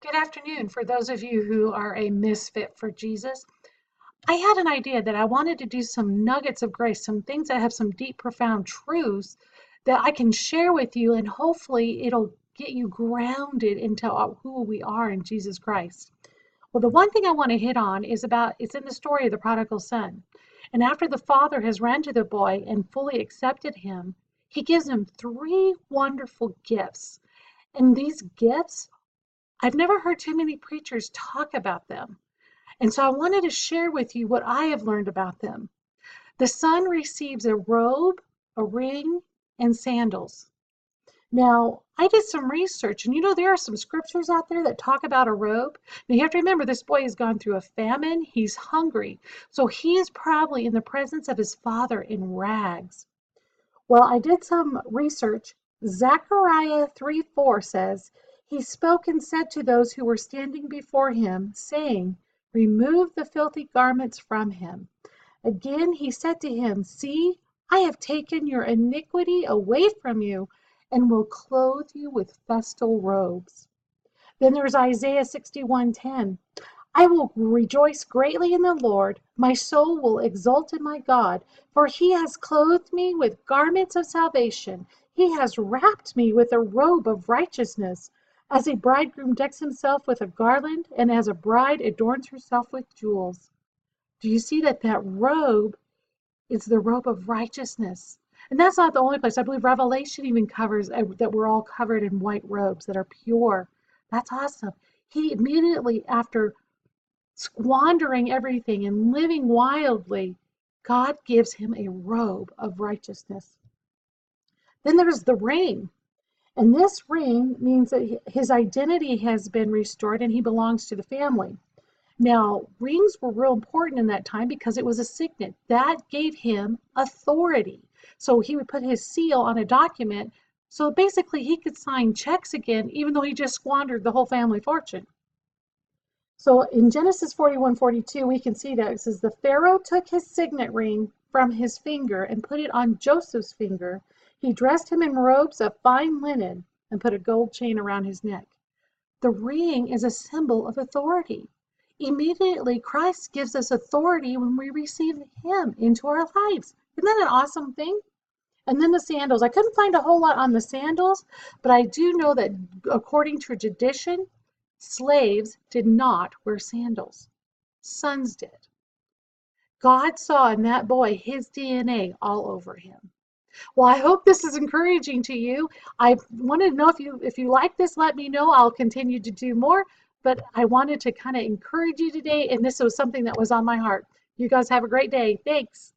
Good afternoon. For those of you who are a misfit for Jesus, I had an idea that I wanted to do some nuggets of grace, some things that have some deep, profound truths that I can share with you, and hopefully it'll get you grounded into who we are in Jesus Christ. Well, the one thing I want to hit on is it's in the story of the prodigal son. And after the father has run to the boy and fully accepted him, he gives him three wonderful gifts. And these gifts, I've never heard too many preachers talk about them. And so I wanted to share with you what I have learned about them. The son receives a robe, a ring, and sandals. Now, I did some research, and there are some scriptures out there that talk about a robe. Now, you have to remember this boy has gone through a famine. He's hungry. So he is probably in the presence of his father in rags. Well, I did some research. Zechariah 3:4 says, He spoke and said to those who were standing before him, saying, Remove the filthy garments from him. Again he said to him, See, I have taken your iniquity away from you, and will clothe you with festal robes. Then there's Isaiah 61:10. I will rejoice greatly in the Lord. My soul will exult in my God, for he has clothed me with garments of salvation. He has wrapped me with a robe of righteousness. As a bridegroom decks himself with a garland, and as a bride adorns herself with jewels. Do you see that robe is the robe of righteousness? And that's not the only place. I believe Revelation even covers that we're all covered in white robes that are pure. That's awesome. He immediately after squandering everything and living wildly, God gives him a robe of righteousness. Then there's the ring. And this ring means that his identity has been restored and he belongs to the family. Now, rings were real important in that time because it was a signet. That gave him authority. So he would put his seal on a document. So basically he could sign checks again, even though he just squandered the whole family fortune. So in Genesis 41:42, we can see that it says, The Pharaoh took his signet ring from his finger and put it on Joseph's finger. He dressed him in robes of fine linen and put a gold chain around his neck. The ring is a symbol of authority. Immediately, Christ gives us authority when we receive him into our lives. Isn't that an awesome thing? And then the sandals. I couldn't find a whole lot on the sandals, but I do know that according to tradition, slaves did not wear sandals. Sons did. God saw in that boy his DNA all over him. Well, I hope this is encouraging to you. I wanted to know if you like this, let me know. I'll continue to do more. But I wanted to kind of encourage you today, and this was something that was on my heart. You guys have a great day. Thanks.